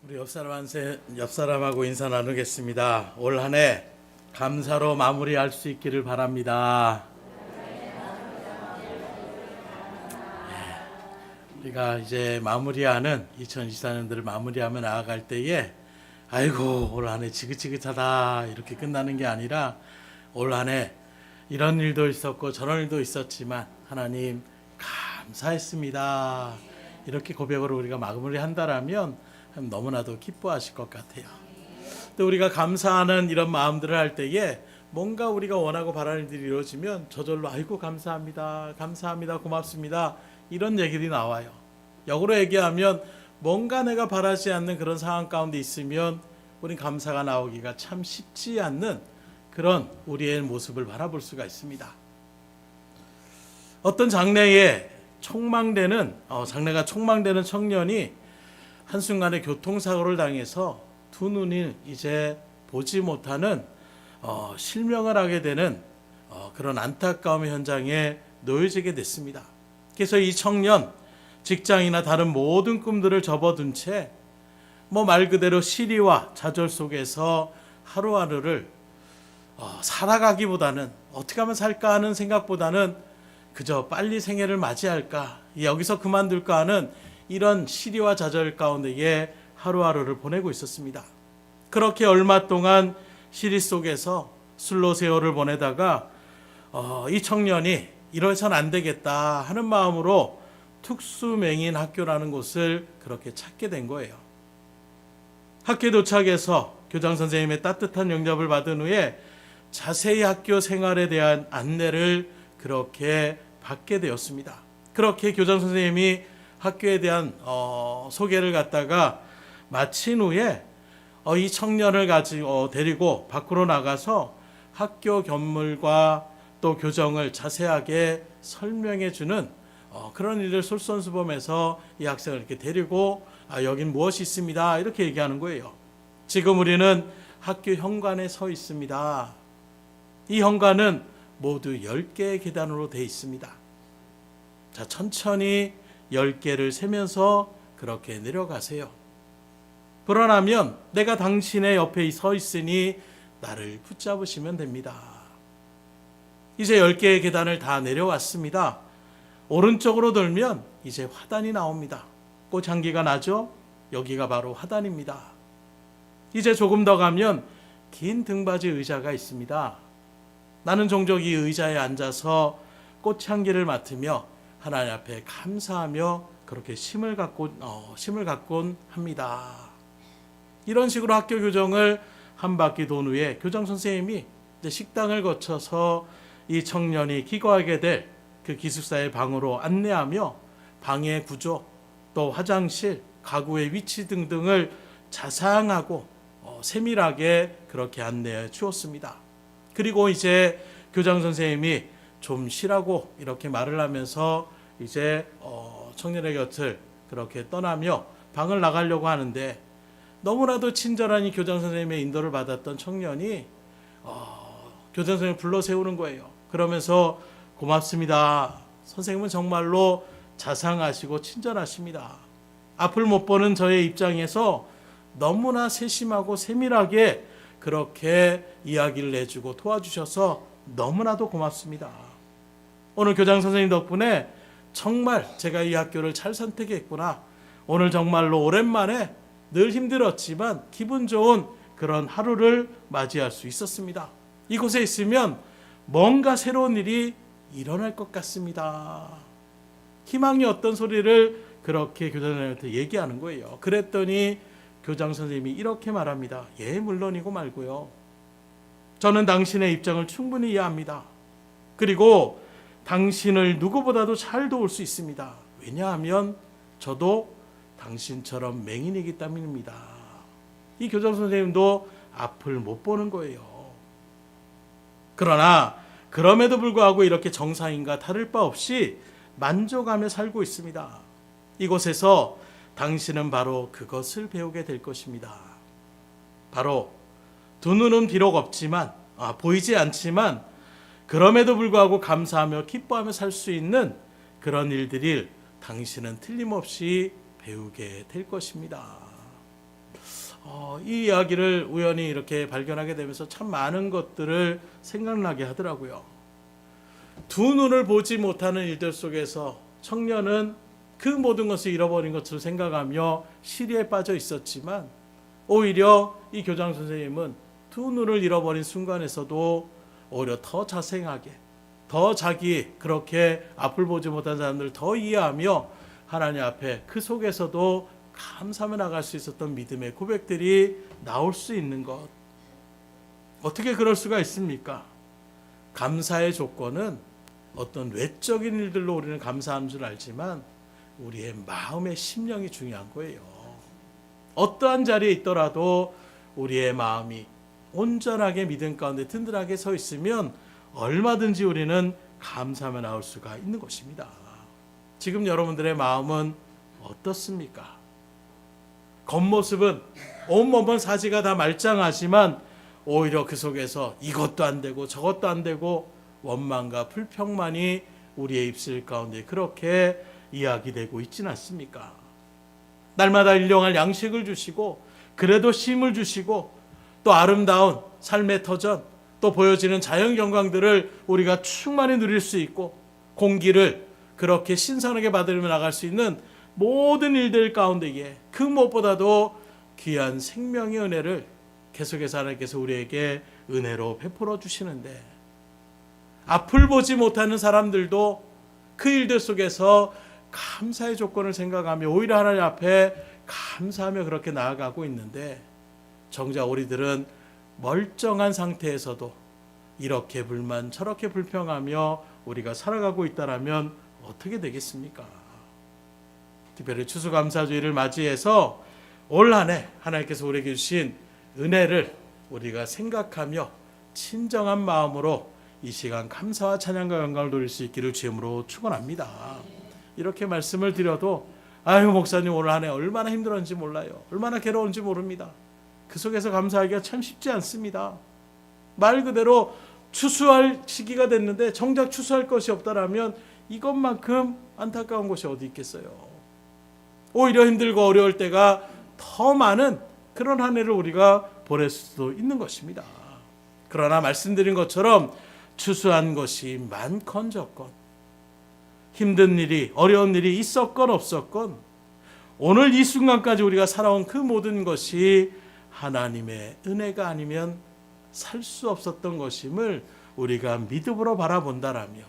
우리 옆사람하고 인사 나누겠습니다. 올 한 해 감사로 마무리할 수 있기를 바랍니다. 우리가 이제 마무리하는 2024년도를 마무리하며 나아갈 때에 아이고 올 한 해 지긋지긋하다 이렇게 끝나는 게 아니라 올 한 해 이런 일도 있었고 저런 일도 있었지만 하나님 감사했습니다. 이렇게 고백으로 우리가 마무리한다라면 너무나도 기뻐하실 것 같아요. 또 우리가 감사하는 이런 마음들을 할 때에 뭔가 우리가 원하고 바라는 일이 이루어지면 저절로 아이고 감사합니다. 감사합니다. 고맙습니다. 이런 얘기들이 나와요. 역으로 얘기하면 뭔가 내가 바라지 않는 그런 상황 가운데 있으면 우린 감사가 나오기가 참 쉽지 않는 그런 우리의 모습을 바라볼 수가 있습니다. 어떤 장래가 촉망되는 청년이 한순간에 교통사고를 당해서 두 눈이 이제 보지 못하는 실명을 하게 되는 그런 안타까움의 현장에 놓여지게 됐습니다. 그래서 이 청년, 직장이나 다른 모든 꿈들을 접어둔 채 말 그대로 시리와 좌절 속에서 하루하루를 살아가기보다는 어떻게 하면 살까 하는 생각보다는 그저 빨리 생애를 맞이할까, 여기서 그만둘까 하는 이런 시리와 좌절 가운데에 하루하루를 보내고 있었습니다. 그렇게 얼마 동안 시리 속에서 술로 세월을 보내다가 이 청년이 이러선 안 되겠다 하는 마음으로 특수맹인 학교라는 곳을 그렇게 찾게 된 거예요. 학교에 도착해서 교장 선생님의 따뜻한 영접을 받은 후에 자세히 학교 생활에 대한 안내를 그렇게 받게 되었습니다. 그렇게 교장 선생님이 학교에 대한 소개를 갖다가 마친 후에 이 청년을 데리고 밖으로 나가서 학교 건물과 또 교정을 자세하게 설명해 주는 그런 일을 솔선수범해서 이 학생을 이렇게 데리고 여긴 무엇이 있습니다 이렇게 얘기하는 거예요. 지금 우리는 학교 현관에 서 있습니다. 이 현관은 모두 10개의 계단으로 되어 있습니다. 자, 천천히 10개를 세면서 그렇게 내려가세요. 불안하면 내가 당신의 옆에 서 있으니 나를 붙잡으시면 됩니다. 이제 10개의 계단을 다 내려왔습니다. 오른쪽으로 돌면 이제 화단이 나옵니다. 꽃향기가 나죠? 여기가 바로 화단입니다. 이제 조금 더 가면 긴 등받이 의자가 있습니다. 나는 종종 이 의자에 앉아서 꽃향기를 맡으며 하나님 앞에 감사하며 그렇게 심을 갖곤 합니다. 이런 식으로 학교 교정을 한 바퀴 돈 후에 교장 선생님이 이제 식당을 거쳐서 이 청년이 기거하게 될 그 기숙사의 방으로 안내하며 방의 구조, 또 화장실, 가구의 위치 등등을 자상하고 세밀하게 그렇게 안내해 주었습니다. 그리고 이제 교장 선생님이 좀 쉬라고 이렇게 말을 하면서 이제 청년의 곁을 그렇게 떠나며 방을 나가려고 하는데 너무나도 친절한 이 교장 선생님의 인도를 받았던 청년이 교장 선생님을 불러 세우는 거예요. 그러면서 고맙습니다. 선생님은 정말로 자상하시고 친절하십니다. 앞을 못 보는 저의 입장에서 너무나 세심하고 세밀하게 그렇게 이야기를 해주고 도와주셔서 너무나도 고맙습니다. 오늘 교장 선생님 덕분에 정말 제가 이 학교를 잘 선택했구나. 오늘 정말로 오랜만에 늘 힘들었지만 기분 좋은 그런 하루를 맞이할 수 있었습니다. 이곳에 있으면 뭔가 새로운 일이 일어날 것 같습니다. 희망이 어떤 소리를 그렇게 교장 선생님한테 얘기하는 거예요. 그랬더니 교장 선생님이 이렇게 말합니다. 예, 물론이고 말고요. 저는 당신의 입장을 충분히 이해합니다. 그리고 당신을 누구보다도 잘 도울 수 있습니다. 왜냐하면 저도 당신처럼 맹인이기 때문입니다. 이 교장 선생님도 앞을 못 보는 거예요. 그러나 그럼에도 불구하고 이렇게 정상인과 다를 바 없이 만족하며 살고 있습니다. 이곳에서 당신은 바로 그것을 배우게 될 것입니다. 바로 두 눈은 비록 없지만 보이지 않지만 그럼에도 불구하고 감사하며 기뻐하며 살 수 있는 그런 일들을 당신은 틀림없이 배우게 될 것입니다. 이 이야기를 우연히 이렇게 발견하게 되면서 참 많은 것들을 생각나게 하더라고요. 두 눈을 보지 못하는 일들 속에서 청년은 그 모든 것을 잃어버린 것으로 생각하며 시리에 빠져 있었지만, 오히려 이 교장 선생님은 두 눈을 잃어버린 순간에서도 오히려 더 자생하게, 더 자기 그렇게 앞을 보지 못한 사람들을 더 이해하며 하나님 앞에 그 속에서도 감사하며 나갈 수 있었던 믿음의 고백들이 나올 수 있는 것. 어떻게 그럴 수가 있습니까? 감사의 조건은 어떤 외적인 일들로 우리는 감사하는 줄 알지만 우리의 마음의 심령이 중요한 거예요. 어떠한 자리에 있더라도 우리의 마음이 온전하게 믿음 가운데 든든하게 서 있으면 얼마든지 우리는 감사하며 나올 수가 있는 것입니다. 지금 여러분들의 마음은 어떻습니까? 겉모습은 온몸은 사지가 다 말짱하지만 오히려 그 속에서 이것도 안 되고 저것도 안 되고 원망과 불평만이 우리의 입술 가운데 그렇게 이야기되고 있지는 않습니까? 날마다 일용할 양식을 주시고 그래도 쉼을 주시고 또 아름다운 삶의 터전 또 보여지는 자연 경관들을 우리가 충만히 누릴 수 있고 공기를 그렇게 신선하게 받으며 나갈 수 있는 모든 일들 가운데에 그 무엇보다도 귀한 생명의 은혜를 계속해서 하나님께서 우리에게 은혜로 베풀어 주시는데, 앞을 보지 못하는 사람들도 그 일들 속에서 감사의 조건을 생각하며 오히려 하나님 앞에 감사하며 그렇게 나아가고 있는데, 정작 우리들은 멀쩡한 상태에서도 이렇게 불만 저렇게 불평하며 우리가 살아가고 있다라면 어떻게 되겠습니까? 특별히 추수감사주의를 맞이해서 올 한 해 하나님께서 우리에게 주신 은혜를 우리가 생각하며 친정한 마음으로 이 시간 감사와 찬양과 영광을 돌릴 수 있기를 주님으로 축원합니다. 이렇게 말씀을 드려도 아유 목사님 오늘 한 해 얼마나 힘들었는지 몰라요. 얼마나 괴로운지 모릅니다. 그 속에서 감사하기가 참 쉽지 않습니다. 말 그대로 추수할 시기가 됐는데 정작 추수할 것이 없다라면 이것만큼 안타까운 것이 어디 있겠어요. 오히려 힘들고 어려울 때가 더 많은 그런 한 해를 우리가 보낼 수도 있는 것입니다. 그러나 말씀드린 것처럼 추수한 것이 많건 적건, 힘든 일이 어려운 일이 있었건 없었건, 오늘 이 순간까지 우리가 살아온 그 모든 것이 하나님의 은혜가 아니면 살 수 없었던 것임을 우리가 믿음으로 바라본다라면,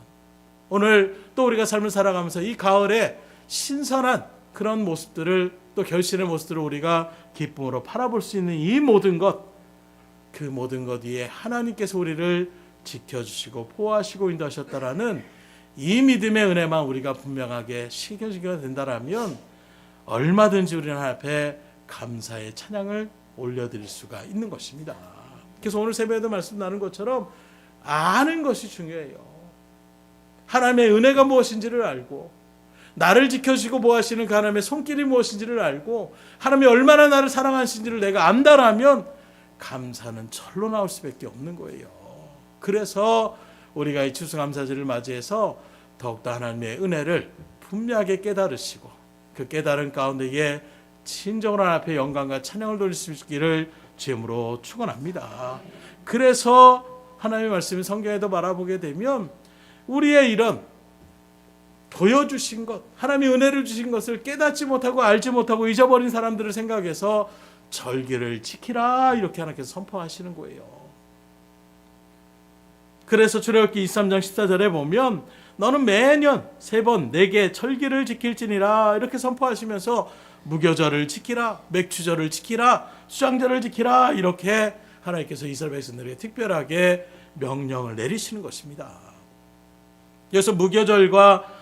오늘 또 우리가 삶을 살아가면서 이 가을에 신선한 그런 모습들을 또 결실의 모습들을 우리가 기쁨으로 바라볼 수 있는 이 모든 것, 그 모든 것 위에 하나님께서 우리를 지켜주시고 보호하시고 인도하셨다라는 이 믿음의 은혜만 우리가 분명하게 새겨지게 된다라면 얼마든지 우리는 하나님 앞에 감사의 찬양을 올려드릴 수가 있는 것입니다. 그래서 오늘 새벽에도 말씀 나눈 것처럼 아는 것이 중요해요. 하나님의 은혜가 무엇인지를 알고 나를 지켜주시고 보호하시는 그 하나님의 손길이 무엇인지를 알고 하나님이 얼마나 나를 사랑하시는지를 내가 안다라면 감사는 절로 나올 수밖에 없는 거예요. 그래서 우리가 이 추수감사절을 맞이해서 더욱더 하나님의 은혜를 분명하게 깨달으시고 그 깨달은 가운데에 친정으로 하나님 앞에 영광과 찬양을 돌릴 수 있기를 주님으로 축원합니다. 그래서 하나님의 말씀이 성경에도 바라보게 되면 우리의 이런 보여주신 것, 하나님이 은혜를 주신 것을 깨닫지 못하고 알지 못하고 잊어버린 사람들을 생각해서 절기를 지키라 이렇게 하나님께서 선포하시는 거예요. 그래서 출애굽기 23장 14절에 보면 너는 매년 3번 내게 절기를 지킬지니라 이렇게 선포하시면서 무교절을 지키라, 맥추절을 지키라, 수장절을 지키라 이렇게 하나님께서 이스라엘 백성들에게 특별하게 명령을 내리시는 것입니다. 그래서 무교절과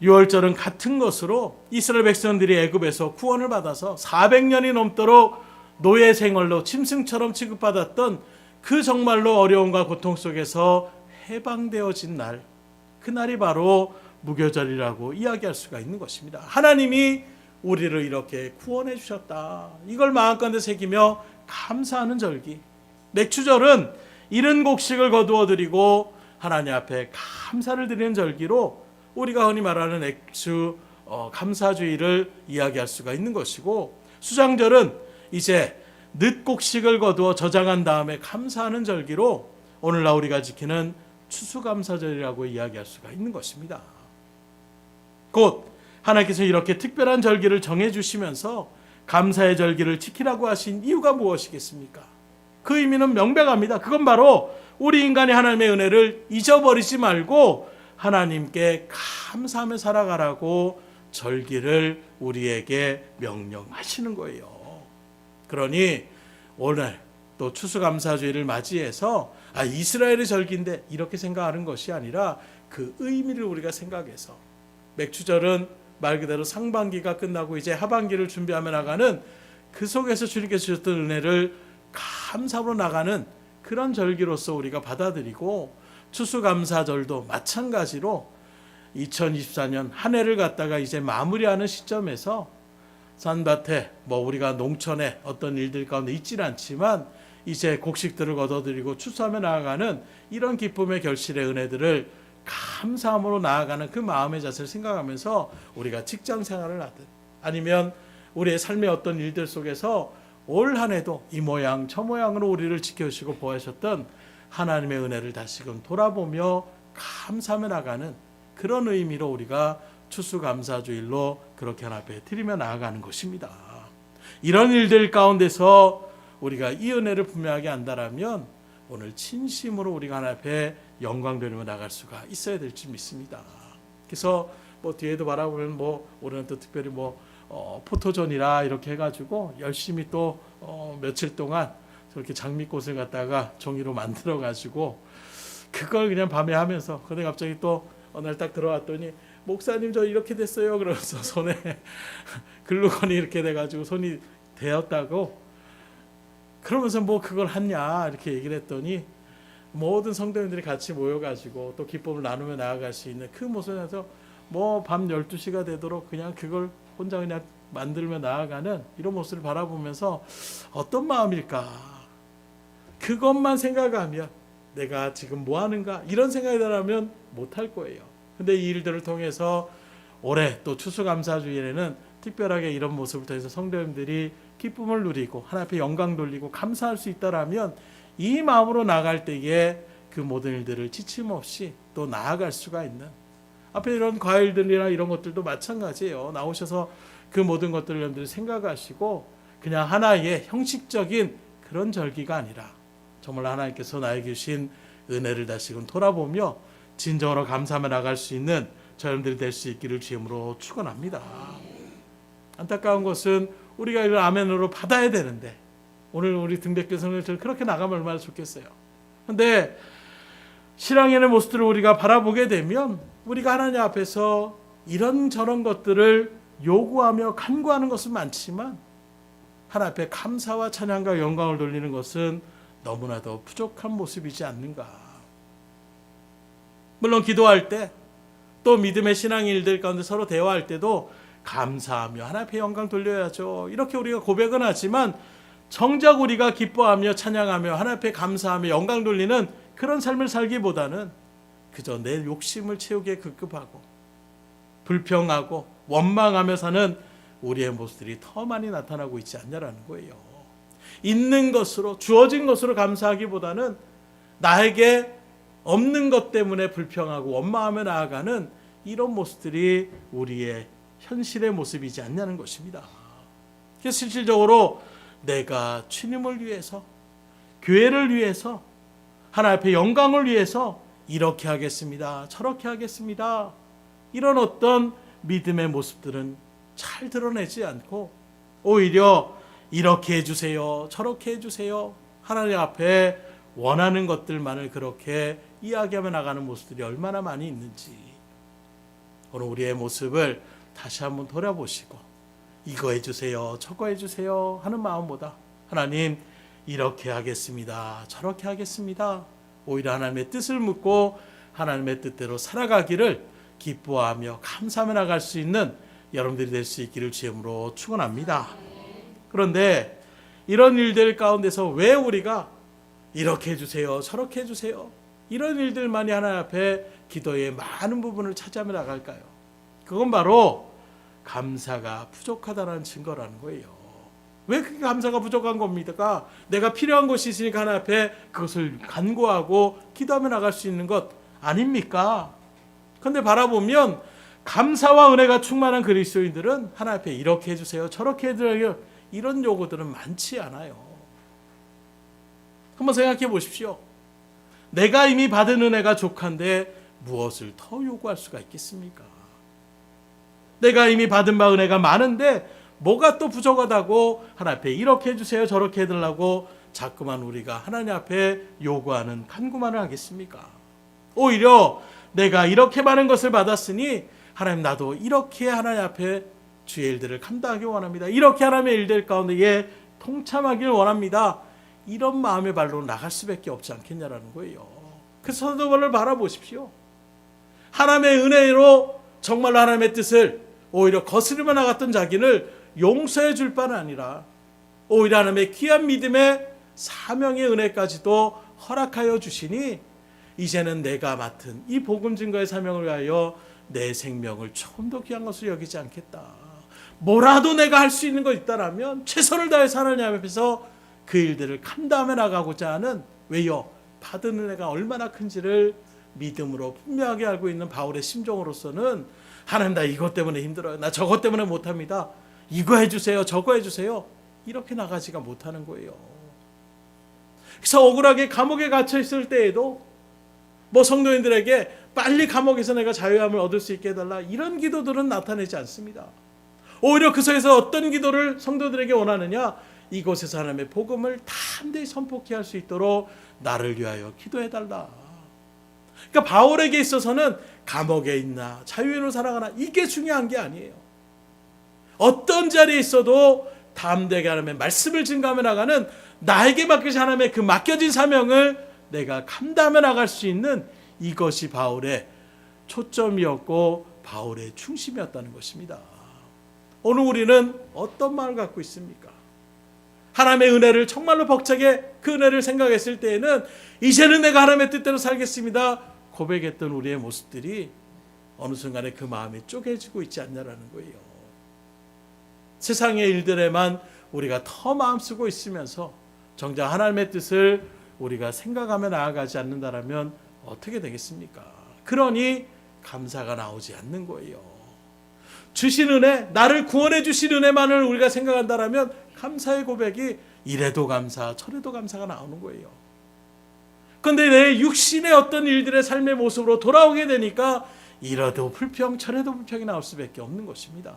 유월절은 같은 것으로 이스라엘 백성들이 애굽에서 구원을 받아서 400년이 넘도록 노예 생활로 짐승처럼 취급받았던 그 정말로 어려움과 고통 속에서 해방되어진 날, 그날이 바로 무교절이라고 이야기할 수가 있는 것입니다. 하나님이 우리를 이렇게 구원해 주셨다. 이걸 마음가운데 새기며 감사하는 절기. 맥추절은 이른 곡식을 거두어 드리고 하나님 앞에 감사를 드리는 절기로 우리가 흔히 말하는 감사주의를 이야기할 수가 있는 것이고, 수장절은 이제 늦곡식을 거두어 저장한 다음에 감사하는 절기로 오늘날 우리가 지키는 추수감사절이라고 이야기할 수가 있는 것입니다. 곧 하나님께서 이렇게 특별한 절기를 정해주시면서 감사의 절기를 지키라고 하신 이유가 무엇이겠습니까? 그 의미는 명백합니다. 그건 바로 우리 인간이 하나님의 은혜를 잊어버리지 말고 하나님께 감사하며 살아가라고 절기를 우리에게 명령하시는 거예요. 그러니 오늘 또 추수감사주의를 맞이해서 이스라엘의 절기인데 이렇게 생각하는 것이 아니라 그 의미를 우리가 생각해서 맥추절은 말 그대로 상반기가 끝나고 이제 하반기를 준비하며 나가는 그 속에서 주님께서 주셨던 은혜를 감사로 나가는 그런 절기로서 우리가 받아들이고 추수감사절도 마찬가지로 2024년 한 해를 갖다가 이제 마무리하는 시점에서 산밭에 우리가 농촌의 어떤 일들 가운데 있지는 않지만 이제 곡식들을 거둬들이고 추수하며 나아가는 이런 기쁨의 결실의 은혜들을 감사함으로 나아가는 그 마음의 자세를 생각하면서 우리가 직장 생활을 하든 아니면 우리의 삶의 어떤 일들 속에서 올 한 해도 이 모양 저 모양으로 우리를 지켜주시고 보호하셨던 하나님의 은혜를 다시금 돌아보며 감사하며 나가는 그런 의미로 우리가 추수감사주일로 그렇게 하나님 앞에 드리며 나아가는 것입니다. 이런 일들 가운데서 우리가 이 은혜를 분명하게 안다라면 오늘 진심으로 우리가 하나님 앞에 영광 돌리며 나갈 수가 있어야 될 줄 믿습니다. 그래서 뒤에도 바라보면 올해는 또 특별히 포토존이라 이렇게 해가지고 열심히 또 며칠 동안 저렇게 장미꽃을 갖다가 종이로 만들어가지고 그걸 그냥 밤에 하면서 근데 갑자기 또 어느 날 딱 들어왔더니 목사님 저 이렇게 됐어요. 그러면서 손에 글루건이 이렇게 돼가지고 손이 되었다고 그러면서 그걸 하냐 이렇게 얘기를 했더니 모든 성도님들이 같이 모여가지고 또 기쁨을 나누며 나아갈 수 있는 그 모습에서 밤 12시가 되도록 그냥 그걸 혼자 그냥 만들며 나아가는 이런 모습을 바라보면서 어떤 마음일까? 그것만 생각하면 내가 지금 뭐 하는가? 이런 생각이 들면 못할 거예요. 근데 이 일들을 통해서 올해 또 추수감사주일에는 특별하게 이런 모습을 통해서 성도님들이 기쁨을 누리고 하나님 앞에 영광 돌리고 감사할 수 있다라면 이 마음으로 나아갈 때에 그 모든 일들을 지침 없이 또 나아갈 수가 있는 앞에 이런 과일들이나 이런 것들도 마찬가지예요. 나오셔서 그 모든 것들을 여러분들이 생각하시고 그냥 하나의 형식적인 그런 절기가 아니라 정말 하나님께서 나에게 주신 은혜를 다시금 돌아보며 진정으로 감사하며 나갈 수 있는 저여러분들이 될 수 있기를 주임으로 축원합니다. 안타까운 것은 우리가 이런 아멘으로 받아야 되는데 오늘 우리 등백교 성도들 그렇게 나가면 얼마나 좋겠어요. 그런데 신앙인의 모습들을 우리가 바라보게 되면 우리가 하나님 앞에서 이런저런 것들을 요구하며 간구하는 것은 많지만 하나님 앞에 감사와 찬양과 영광을 돌리는 것은 너무나도 부족한 모습이지 않는가. 물론 기도할 때 또 믿음의 신앙 일들 가운데 서로 대화할 때도 감사하며 하나님 앞에 영광 돌려야죠. 이렇게 우리가 고백은 하지만 정작 우리가 기뻐하며 찬양하며 하나님 앞에 감사하며 영광 돌리는 그런 삶을 살기보다는 그저 내 욕심을 채우기에 급급하고 불평하고 원망하며 사는 우리의 모습들이 더 많이 나타나고 있지 않냐라는 거예요. 있는 것으로 주어진 것으로 감사하기보다는 나에게 없는 것 때문에 불평하고 원망하며 나아가는 이런 모습들이 우리의 현실의 모습이지 않냐는 것입니다. 그래서 실질적으로 내가 주님을 위해서 교회를 위해서 하나님 앞에 영광을 위해서 이렇게 하겠습니다. 저렇게 하겠습니다. 이런 어떤 믿음의 모습들은 잘 드러내지 않고 오히려 이렇게 해주세요. 저렇게 해주세요. 하나님 앞에 원하는 것들만을 그렇게 이야기하며 나가는 모습들이 얼마나 많이 있는지 오늘 우리의 모습을 다시 한번 돌아보시고 이거 해주세요. 저거 해주세요. 하는 마음보다 하나님 이렇게 하겠습니다. 저렇게 하겠습니다. 오히려 하나님의 뜻을 묻고 하나님의 뜻대로 살아가기를 기뻐하며 감사하며 나갈 수 있는 여러분들이 될 수 있기를 주임으로 축원합니다. 그런데 이런 일들 가운데서 왜 우리가 이렇게 해주세요. 저렇게 해주세요. 이런 일들만이 하나님 앞에 기도의 많은 부분을 차지하며 나갈까요? 그건 바로 감사가 부족하다는 증거라는 거예요. 왜 그렇게 감사가 부족한 겁니까? 내가 필요한 것이 있으니까 하나님 앞에 그것을 간구하고 기도하며 나갈 수 있는 것 아닙니까? 그런데 바라보면 감사와 은혜가 충만한 그리스도인들은 하나님 앞에 이렇게 해주세요, 저렇게 해드려요, 이런 요구들은 많지 않아요. 한번 생각해 보십시오. 내가 이미 받은 은혜가 족한데 무엇을 더 요구할 수가 있겠습니까? 내가 이미 받은 바 은혜가 많은데 뭐가 또 부족하다고 하나님 앞에 이렇게 해주세요, 저렇게 해달라고 자꾸만 우리가 하나님 앞에 요구하는 간구만을 하겠습니까? 오히려 내가 이렇게 많은 것을 받았으니 하나님, 나도 이렇게 하나님 앞에 주의 일들을 감당하기 원합니다. 이렇게 하나님의 일들 가운데에 동참하기를 원합니다. 이런 마음의 발로 나갈 수밖에 없지 않겠냐라는 거예요. 그래서 사도 바울을 바라보십시오. 하나님의 은혜로 정말로 하나님의 뜻을 오히려 거스르며 나갔던 자기를 용서해 줄 바는 아니라 오히려 하나님의 귀한 믿음의 사명의 은혜까지도 허락하여 주시니 이제는 내가 맡은 이 복음 증거의 사명을 위하여 내 생명을 조금 더 귀한 것으로 여기지 않겠다. 뭐라도 내가 할 수 있는 거 있다라면 최선을 다해서 하나님 앞에서 그 일들을 감당해 나가고자 하는, 왜요? 받은 은혜가 얼마나 큰지를 믿음으로 분명하게 알고 있는 바울의 심정으로서는 하나님, 나 이것 때문에 힘들어요, 나 저것 때문에 못합니다, 이거 해주세요, 저거 해주세요, 이렇게 나가지가 못하는 거예요. 그래서 억울하게 감옥에 갇혀 있을 때에도 뭐 성도인들에게 빨리 감옥에서 내가 자유함을 얻을 수 있게 해달라, 이런 기도들은 나타내지 않습니다. 오히려 그 속에서 어떤 기도를 성도들에게 원하느냐, 이곳에서 하나님의 복음을 담대히 선포케 할 수 있도록 나를 위하여 기도해달라. 그러니까 바울에게 있어서는 감옥에 있나 자유인으로 살아가나 이게 중요한 게 아니에요. 어떤 자리에 있어도 담대하게 하나님의 말씀을 증거하며 나가는, 나에게 맡기신 하나님의 그 맡겨진 사명을 내가 감당하며 나갈 수 있는, 이것이 바울의 초점이었고 바울의 중심이었다는 것입니다. 오늘 우리는 어떤 마음을 갖고 있습니까? 하나님의 은혜를 정말로 벅차게 그 은혜를 생각했을 때에는 이제는 내가 하나님의 뜻대로 살겠습니다 고백했던 우리의 모습들이 어느 순간에 그 마음이 쪼개지고 있지 않냐라는 거예요. 세상의 일들에만 우리가 더 마음 쓰고 있으면서 정작 하나님의 뜻을 우리가 생각하며 나아가지 않는다라면 어떻게 되겠습니까? 그러니 감사가 나오지 않는 거예요. 주신 은혜, 나를 구원해 주신 은혜만을 우리가 생각한다라면 감사의 고백이 이래도 감사, 저래도 감사가 나오는 거예요. 그런데 내 육신의 어떤 일들의 삶의 모습으로 돌아오게 되니까 이래도 불평, 저래도 불평이 나올 수밖에 없는 것입니다.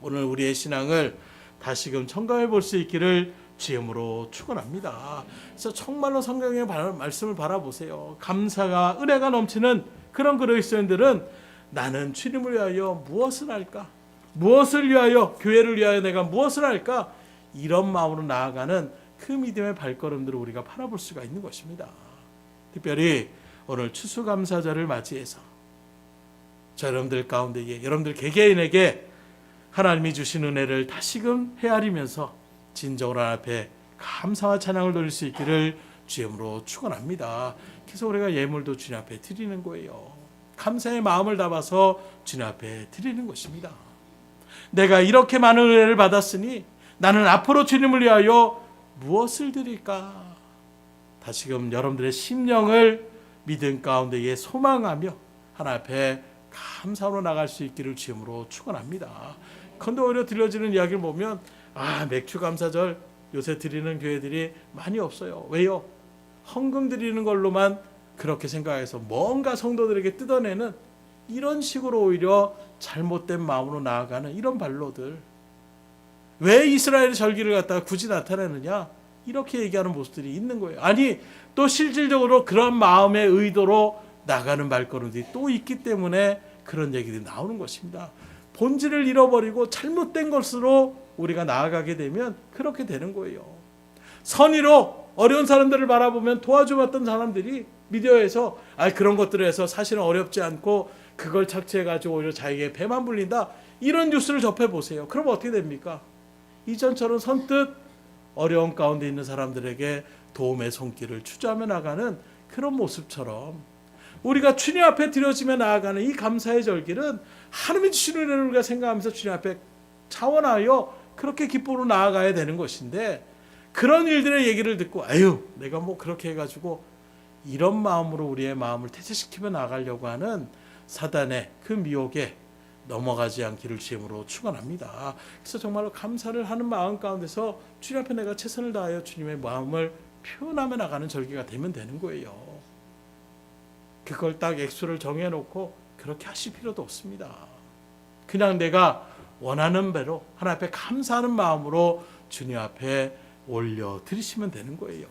오늘 우리의 신앙을 다시금 점검해 볼 수 있기를 주임으로 축원합니다. 그래서 정말로 성경의 말씀을 바라보세요. 감사가, 은혜가 넘치는 그런 그리스도인들은 나는 주님을 위하여 무엇을 할까? 무엇을 위하여, 교회를 위하여 내가 무엇을 할까? 이런 마음으로 나아가는 그 믿음의 발걸음들을 우리가 바라볼 수가 있는 것입니다. 특별히 오늘 추수감사절을 맞이해서 저 여러분들 가운데에, 여러분들 개개인에게 하나님이 주신 은혜를 다시금 헤아리면서 진정으로 앞에 감사와 찬양을 돌릴 수 있기를 주임으로 축원합니다. 그래서 우리가 예물도 주님 앞에 드리는 거예요. 감사의 마음을 담아서 주님 앞에 드리는 것입니다. 내가 이렇게 많은 은혜를 받았으니 나는 앞으로 주님을 위하여 무엇을 드릴까? 다시금 여러분들의 심령을 믿음 가운데에 소망하며 하나님 앞에 감사로 나갈 수 있기를 주임으로 축원합니다. 그런데 오히려 들려지는 이야기를 보면 맥주 감사절 요새 드리는 교회들이 많이 없어요. 왜요? 헌금 드리는 걸로만 그렇게 생각해서 뭔가 성도들에게 뜯어내는, 이런 식으로 오히려 잘못된 마음으로 나아가는 이런 발로들. 왜 이스라엘의 절기를 갖다가 굳이 나타내느냐? 이렇게 얘기하는 모습들이 있는 거예요. 아니, 또 실질적으로 그런 마음의 의도로 나가는 발걸음들이 또 있기 때문에 그런 얘기들이 나오는 것입니다. 본질을 잃어버리고 잘못된 것으로 우리가 나아가게 되면 그렇게 되는 거예요. 선의로 어려운 사람들을 바라보면 도와줘봤던 사람들이 미디어에서 그런 것들을 해서 사실은 어렵지 않고 그걸 착취해가지고 오히려 자기에게 배만 불린다, 이런 뉴스를 접해보세요. 그럼 어떻게 됩니까? 이전처럼 선뜻 어려운 가운데 있는 사람들에게 도움의 손길을 추조하며 나가는 그런 모습처럼 우리가 주님 앞에 드려지며 나아가는 이 감사의 절기는 하나님이 주시는 은혜를 우리가 생각하면서 주님 앞에 자원하여 그렇게 기쁨으로 나아가야 되는 것인데, 그런 일들의 얘기를 듣고 아유 내가 뭐 그렇게 해가지고 이런 마음으로 우리의 마음을 태세시키며 나가려고 하는 사단의 그 미혹에 넘어가지 않기를 주님으로 축원합니다. 그래서 정말로 감사를 하는 마음 가운데서 주님 앞에 내가 최선을 다하여 주님의 마음을 표현하며 나가는 절기가 되면 되는 거예요. 그걸 딱 액수를 정해놓고 그렇게 하실 필요도 없습니다. 그냥 내가 원하는 대로 하나님 앞에 감사하는 마음으로 주님 앞에 올려드리시면 되는 거예요.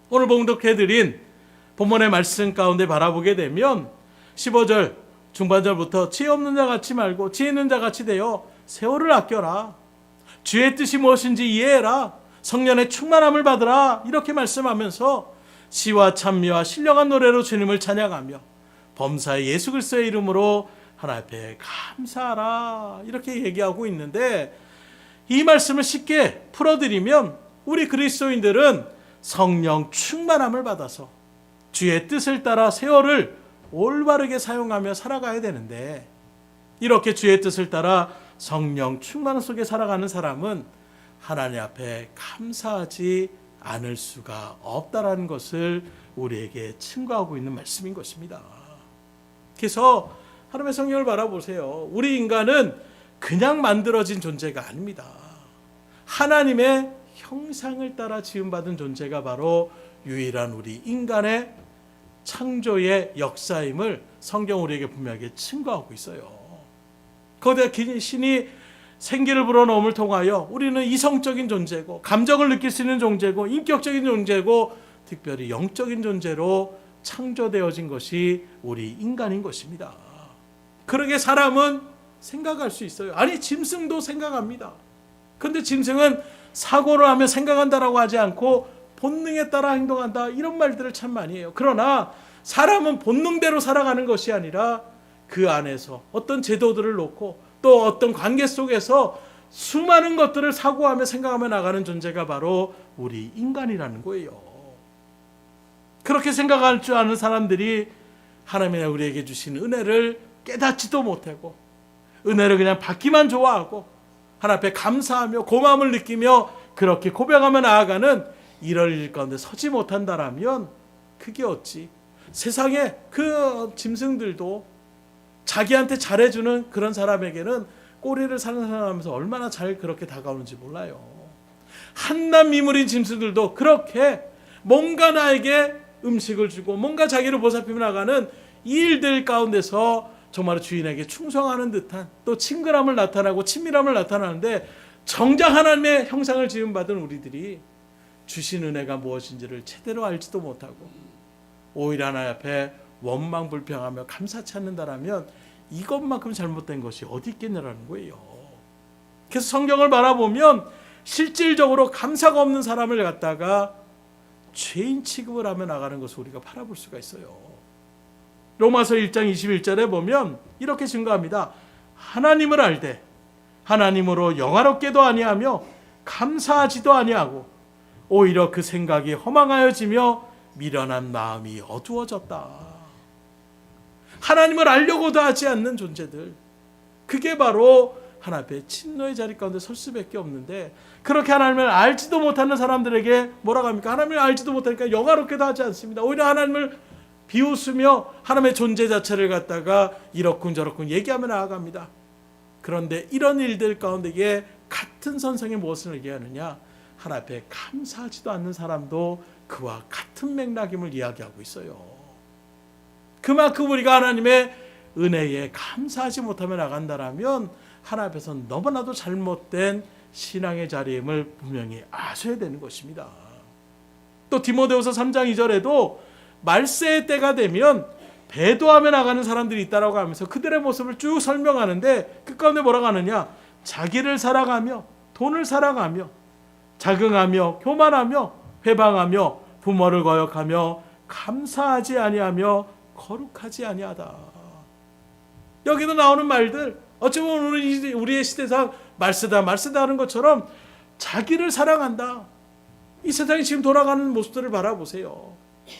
오늘 봉독해드린 본문의 말씀 가운데 바라보게 되면 15절 중반절부터 지혜 없는 자 같이 말고 지혜 있는 자 같이 되어 세월을 아껴라. 주의 뜻이 무엇인지 이해해라. 성령의 충만함을 받으라. 이렇게 말씀하면서 시와 찬미와 신령한 노래로 주님을 찬양하며 범사의 예수 그리스도의 이름으로 하나님 앞에 감사하라. 이렇게 얘기하고 있는데, 이 말씀을 쉽게 풀어드리면 우리 그리스도인들은 성령 충만함을 받아서 주의 뜻을 따라 세월을 올바르게 사용하며 살아가야 되는데, 이렇게 주의 뜻을 따라 성령 충만 속에 살아가는 사람은 하나님 앞에 감사하지 않을 수가 없다라는 것을 우리에게 증거하고 있는 말씀인 것입니다. 그래서 하나님의 성령을 바라보세요. 우리 인간은 그냥 만들어진 존재가 아닙니다. 하나님의 형상을 따라 지음받은 존재가 바로 유일한 우리 인간의 창조의 역사임을 성경 우리에게 분명하게 증거하고 있어요. 거기에 신이 생기를 불어넣음을 통하여 우리는 이성적인 존재고 감정을 느낄 수 있는 존재고 인격적인 존재고 특별히 영적인 존재로 창조되어진 것이 우리 인간인 것입니다. 그러게 사람은 생각할 수 있어요. 아니 짐승도 생각합니다. 그런데 짐승은 사고를 하며 생각한다라고 하지 않고 본능에 따라 행동한다, 이런 말들을 참 많이 해요. 그러나 사람은 본능대로 살아가는 것이 아니라 그 안에서 어떤 제도들을 놓고 또 어떤 관계 속에서 수많은 것들을 사고하며 생각하며 나가는 존재가 바로 우리 인간이라는 거예요. 그렇게 생각할 줄 아는 사람들이 하나님이 우리에게 주신 은혜를 깨닫지도 못하고 은혜를 그냥 받기만 좋아하고 하나님 앞에 감사하며 고마움을 느끼며 그렇게 고백하며 나아가는 이럴 일 가운데 서지 못한다라면 그게 어찌 세상에 그 짐승들도 자기한테 잘해주는 그런 사람에게는 꼬리를 사랑하면서 얼마나 잘 그렇게 다가오는지 몰라요. 한낱 미물인 짐승들도 그렇게 뭔가 나에게 음식을 주고 뭔가 자기를 보살피며 나가는 이 일들 가운데서 정말 주인에게 충성하는 듯한 또 친근함을 나타나고 친밀함을 나타나는데, 정작 하나님의 형상을 지음받은 우리들이 주신 은혜가 무엇인지를 제대로 알지도 못하고 오히려 하나님 앞에 원망불평하며 감사치 않는다라면 이것만큼 잘못된 것이 어디 있겠냐라는 거예요. 그래서 성경을 바라보면 실질적으로 감사가 없는 사람을 갖다가 죄인 취급을 하며 나가는 것을 우리가 바라볼 수가 있어요. 로마서 1장 21절에 보면 이렇게 증거합니다. 하나님을 알되 하나님으로 영화롭게도 아니하며 감사하지도 아니하고 오히려 그 생각이 허망하여지며 미련한 마음이 어두워졌다. 하나님을 알려고도 하지 않는 존재들, 그게 바로 하나님 앞에 진노의 자리 가운데 설 수밖에 없는데, 그렇게 하나님을 알지도 못하는 사람들에게 뭐라고 합니까? 하나님을 알지도 못하니까 영화롭게도 하지 않습니다. 오히려 하나님을 비웃으며 하나님의 존재 자체를 갖다가 이렇군 얘기하며 나아갑니다. 그런데 이런 일들 가운데에 같은 선생이 무엇을 얘기하느냐? 하나님 앞에 감사하지도 않는 사람도 그와 같은 맥락임을 이야기하고 있어요. 그만큼 우리가 하나님의 은혜에 감사하지 못하며 나간다라면 하나님 앞에서는 너무나도 잘못된 신앙의 자리임을 분명히 아셔야 되는 것입니다. 또 디모데후서 3장 2절에도 말세의 때가 되면 배도하며 나가는 사람들이 있다라고 하면서 그들의 모습을 쭉 설명하는데, 그 가운데 뭐라고 하느냐? 자기를 사랑하며 돈을 사랑하며 자긍하며 교만하며 회방하며 부모를 거역하며 감사하지 아니하며 거룩하지 아니하다. 여기도 나오는 말들 어찌 보면 우리의 시대상 말세다 하는 것처럼 자기를 사랑한다. 이 세상이 지금 돌아가는 모습들을 바라보세요.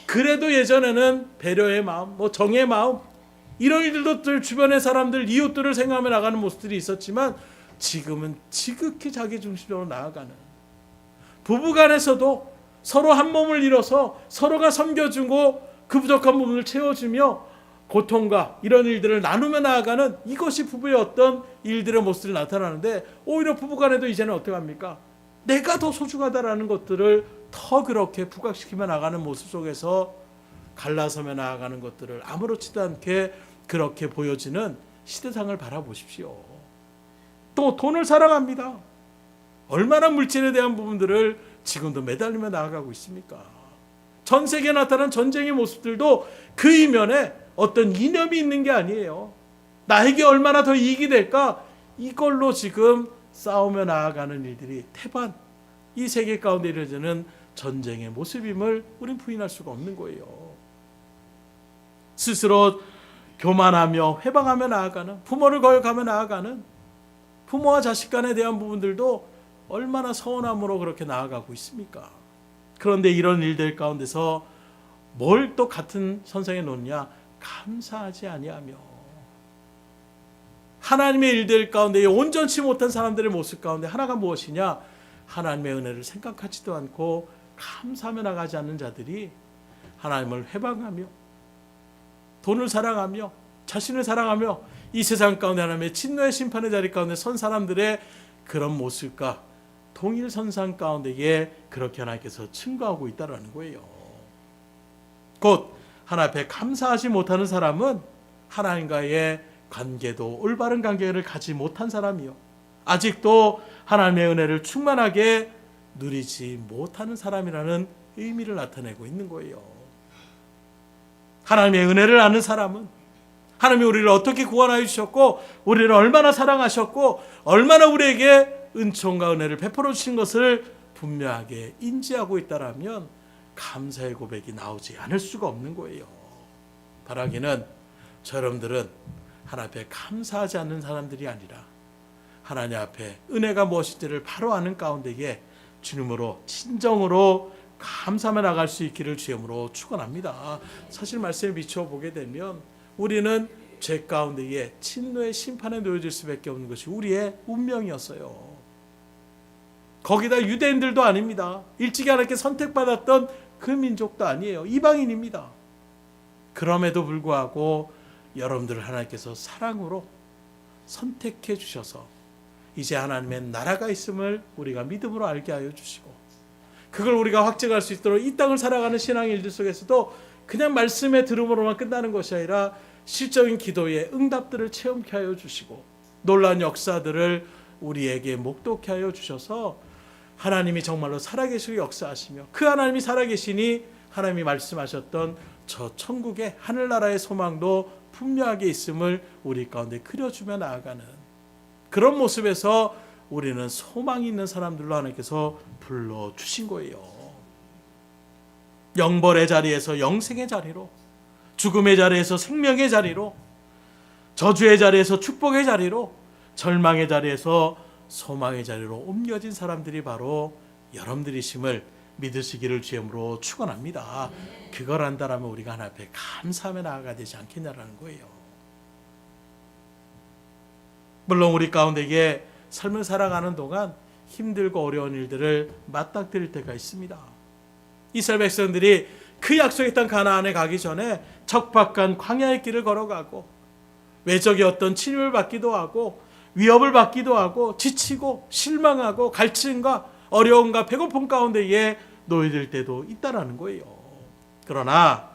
그래도 예전에는 배려의 마음, 정의 마음, 이런 일들도 주변의 사람들, 이웃들을 생각하며 나가는 모습들이 있었지만 지금은 지극히 자기중심적으로 나아가는, 부부간에서도 서로 한 몸을 이뤄서 서로가 섬겨주고 그 부족한 부분을 채워주며 고통과 이런 일들을 나누며 나아가는, 이것이 부부의 어떤 일들의 모습이 나타나는데, 오히려 부부간에도 이제는 어떻게 합니까? 내가 더 소중하다라는 것들을 더 그렇게 부각시키며 나가는 모습 속에서 갈라서며 나아가는 것들을 아무렇지도 않게 그렇게 보여지는 시대상을 바라보십시오. 또 돈을 사랑합니다. 얼마나 물질에 대한 부분들을 지금도 매달리며 나아가고 있습니까? 전 세계에 나타난 전쟁의 모습들도 그 이면에 어떤 이념이 있는 게 아니에요. 나에게 얼마나 더 이익이 될까? 이걸로 지금 싸우며 나아가는 일들이 태반, 이 세계 가운데 이루어지는 전쟁의 모습임을 우린 부인할 수가 없는 거예요. 스스로 교만하며 회방하며 나아가는, 부모를 거역하며 나아가는, 부모와 자식 간에 대한 부분들도 얼마나 서운함으로 그렇게 나아가고 있습니까? 그런데 이런 일들 가운데서 뭘 또 같은 선상에 놓느냐? 감사하지 아니하며, 하나님의 일들 가운데 온전치 못한 사람들의 모습 가운데 하나가 무엇이냐? 하나님의 은혜를 생각하지도 않고 감사하며 나가지 않는 자들이 하나님을 회방하며 돈을 사랑하며 자신을 사랑하며 이 세상 가운데 하나님의 진노의 심판의 자리 가운데 선 사람들의 그런 모습과 동일선상 가운데에 그렇게 하나님께서 증거하고 있다는 거예요. 곧 하나님 앞에 감사하지 못하는 사람은 하나님과의 관계도 올바른 관계를 가지 못한 사람이요, 아직도 하나님의 은혜를 충만하게 누리지 못하는 사람이라는 의미를 나타내고 있는 거예요. 하나님의 은혜를 아는 사람은 하나님이 우리를 어떻게 구원하여 주셨고 우리를 얼마나 사랑하셨고 얼마나 우리에게 은총과 은혜를 베풀어 주신 것을 분명하게 인지하고 있다라면 감사의 고백이 나오지 않을 수가 없는 거예요. 바라기는 저 여러분들은 하나님 앞에 감사하지 않는 사람들이 아니라 하나님 앞에 은혜가 무엇인지를 바로 아는 가운데에 주님으로 진정으로 감사하며 나갈 수 있기를 주님으로 축원합니다. 사실 말씀에 비춰보게 되면 우리는 죄 가운데에 진노의 심판에 놓여질 수밖에 없는 것이 우리의 운명이었어요. 거기다 유대인들도 아닙니다. 일찍이 하나님께 선택받았던 그 민족도 아니에요. 이방인입니다. 그럼에도 불구하고 여러분들을 하나님께서 사랑으로 선택해 주셔서 이제 하나님의 나라가 있음을 우리가 믿음으로 알게 하여 주시고, 그걸 우리가 확증할 수 있도록 이 땅을 살아가는 신앙의 일들 속에서도 그냥 말씀의 들음으로만 끝나는 것이 아니라 실적인 기도의 응답들을 체험케 하여 주시고 놀라운 역사들을 우리에게 목도케 하여 주셔서 하나님이 정말로 살아계시고 역사하시며 그 하나님이 살아계시니 하나님이 말씀하셨던 저 천국의 하늘나라의 소망도 분명하게 있음을 우리 가운데 그려주며 나아가는 그런 모습에서 우리는 소망이 있는 사람들로 하나님께서 불러주신 거예요. 영벌의 자리에서 영생의 자리로, 죽음의 자리에서 생명의 자리로, 저주의 자리에서 축복의 자리로, 절망의 자리에서 소망의 자리로 옮겨진 사람들이 바로 여러분들이심을 믿으시기를 주님으로 축원합니다. 그걸 안다라면 우리가 하나님 앞에 감사하며 나아가야 되지 않겠냐라는 거예요. 물론 우리 가운데에 삶을 살아가는 동안 힘들고 어려운 일들을 맞닥뜨릴 때가 있습니다. 이스라엘 백성들이 그 약속의 땅 가나안에 가기 전에 적박한 광야의 길을 걸어가고 외적의 어떤 침입을 받기도 하고 위협을 받기도 하고 지치고 실망하고 갈증과 어려움과 배고픔 가운데에 놓여질 때도 있다라는 거예요. 그러나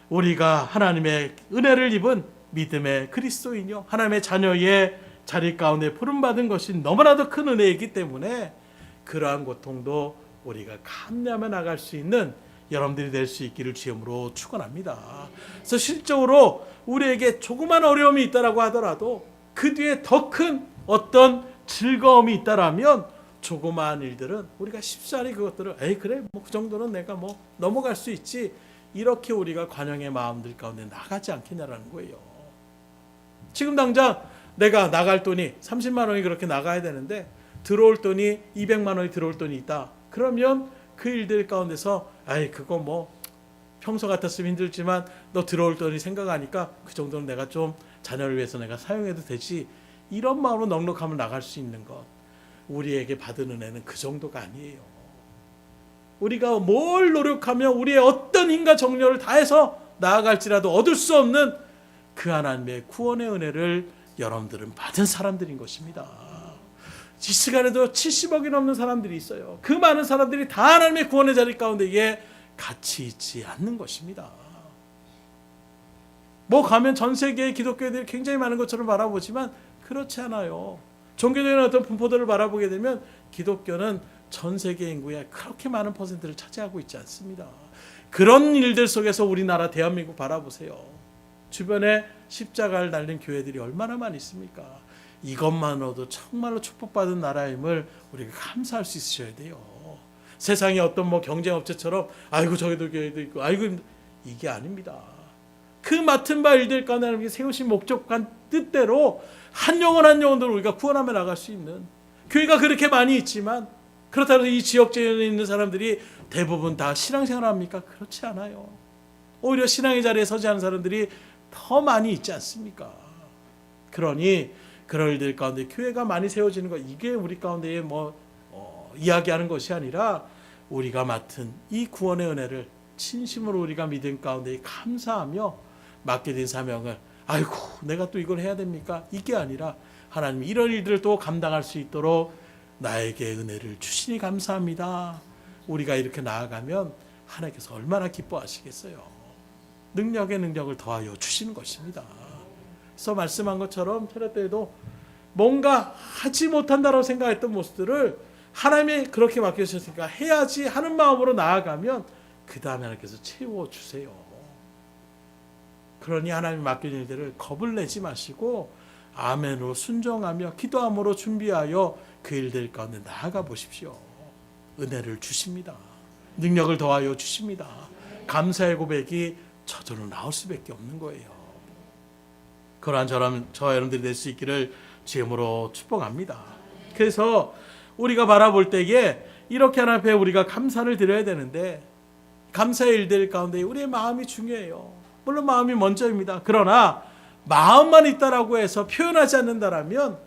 우리가 하나님의 은혜를 입은 믿음의 그리스도인이요 하나님의 자녀의 자리 가운데 부름받은 것이 너무나도 큰 은혜이기 때문에 그러한 고통도 우리가 감내하며 나갈 수 있는 여러분들이 될 수 있기를 주님으로 축원합니다. 그래서 실적으로 우리에게 조그만 어려움이 있다라고 하더라도 그 뒤에 더 큰 어떤 즐거움이 있다라면 조그마한 일들은 우리가 쉽사리 그것들을 그래 뭐 그 정도는 내가 뭐 넘어갈 수 있지, 이렇게 우리가 관용의 마음들 가운데 나가지 않겠냐라는 거예요. 지금 당장 내가 나갈 돈이 30만 원이 그렇게 나가야 되는데 들어올 돈이 200만 원이 들어올 돈이 있다. 그러면 그 일들 가운데서 그거 뭐 평소 같았으면 힘들지만 너 들어올 돈이 생각하니까 그 정도는 내가 좀 자녀를 위해서 내가 사용해도 되지, 이런 마음으로 넉넉함을 나갈 수 있는 것, 우리에게 받은 은혜는 그 정도가 아니에요. 우리가 뭘 노력하며 우리의 어떤 힘과 정력을 다해서 나아갈지라도 얻을 수 없는 그 하나님의 구원의 은혜를 여러분들은 받은 사람들인 것입니다. 이 시간에도 70억이 넘는 사람들이 있어요. 그 많은 사람들이 다 하나님의 구원의 자리 가운데에 같이 있지 않는 것입니다. 뭐 가면 전 세계의 기독교인들이 굉장히 많은 것처럼 바라보지만 그렇지 않아요. 종교적인 어떤 분포도를 바라보게 되면 기독교는 전 세계 인구의 그렇게 많은 퍼센트를 차지하고 있지 않습니다. 그런 일들 속에서 우리나라 대한민국 바라보세요. 주변에 십자가를 달린 교회들이 얼마나 많이 있습니까? 이것만으로도 정말로 축복받은 나라임을 우리가 감사할 수 있으셔야 돼요. 세상에 어떤 뭐 경쟁업체처럼 아이고 저기도 교회도 있고 아이고 이게 아닙니다. 그 맡은 바 일들 가운데 하나님께 세우신 목적한 뜻대로 한 영혼 한 영혼들 우리가 구원하며 나갈 수 있는 교회가 그렇게 많이 있지만 그렇다고 이 지역지역에 있는 사람들이 대부분 다 신앙생활을 합니까? 그렇지 않아요. 오히려 신앙의 자리에 서지 않은 사람들이 더 많이 있지 않습니까? 그러니 그런 일들 가운데 교회가 많이 세워지는 것, 이게 우리 가운데에 이야기하는 것이 아니라 우리가 맡은 이 구원의 은혜를 진심으로 우리가 믿음 가운데 감사하며 맡게 된 사명을 아이고 내가 또 이걸 해야 됩니까? 이게 아니라 하나님 이런 일들을 또 감당할 수 있도록 나에게 은혜를 주시니 감사합니다. 우리가 이렇게 나아가면 하나님께서 얼마나 기뻐하시겠어요. 능력에 능력을 더하여 주시는 것입니다. 그래서 말씀한 것처럼 철회 때에도 뭔가 하지 못한다고 생각했던 모습들을 하나님이 그렇게 맡겨주셨으니까 해야지 하는 마음으로 나아가면 그 다음에 하나님께서 채워주세요. 그러니 하나님 맡겨진 일들을 겁을 내지 마시고 아멘으로 순종하며 기도함으로 준비하여 그 일들 가운데 나아가 보십시오. 은혜를 주십니다. 능력을 더하여 주십니다. 감사의 고백이 저절로 나올 수밖에 없는 거예요. 그러한 저 여러분들이 될 수 있기를 주임으로 축복합니다. 그래서 우리가 바라볼 때에 이렇게 하나님 앞에 우리가 감사를 드려야 되는데 감사의 일들 가운데 우리의 마음이 중요해요. 물론 마음이 먼저입니다. 그러나 마음만 있다라고 해서 표현하지 않는다라면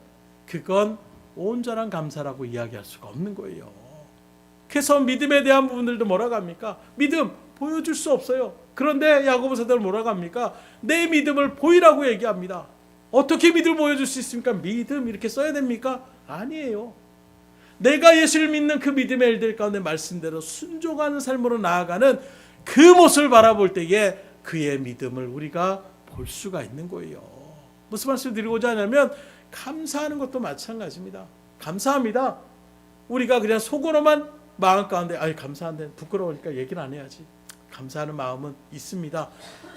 그건 온전한 감사라고 이야기할 수가 없는 거예요. 그래서 믿음에 대한 부분들도 뭐라고 합니까? 믿음 보여줄 수 없어요. 그런데 야고보 사도는 뭐라고 합니까? 내 믿음을 보이라고 얘기합니다. 어떻게 믿음을 보여줄 수 있습니까? 믿음 이렇게 써야 됩니까? 아니에요. 내가 예수를 믿는 그 믿음의 일들 가운데 말씀대로 순종하는 삶으로 나아가는 그 모습을 바라볼 때에 그의 믿음을 우리가 볼 수가 있는 거예요. 무슨 말씀을 드리고자 하냐면 감사하는 것도 마찬가지입니다. 감사합니다. 우리가 그냥 속으로만 마음 가운데 감사한데 부끄러우니까 얘기는 안 해야지. 감사하는 마음은 있습니다.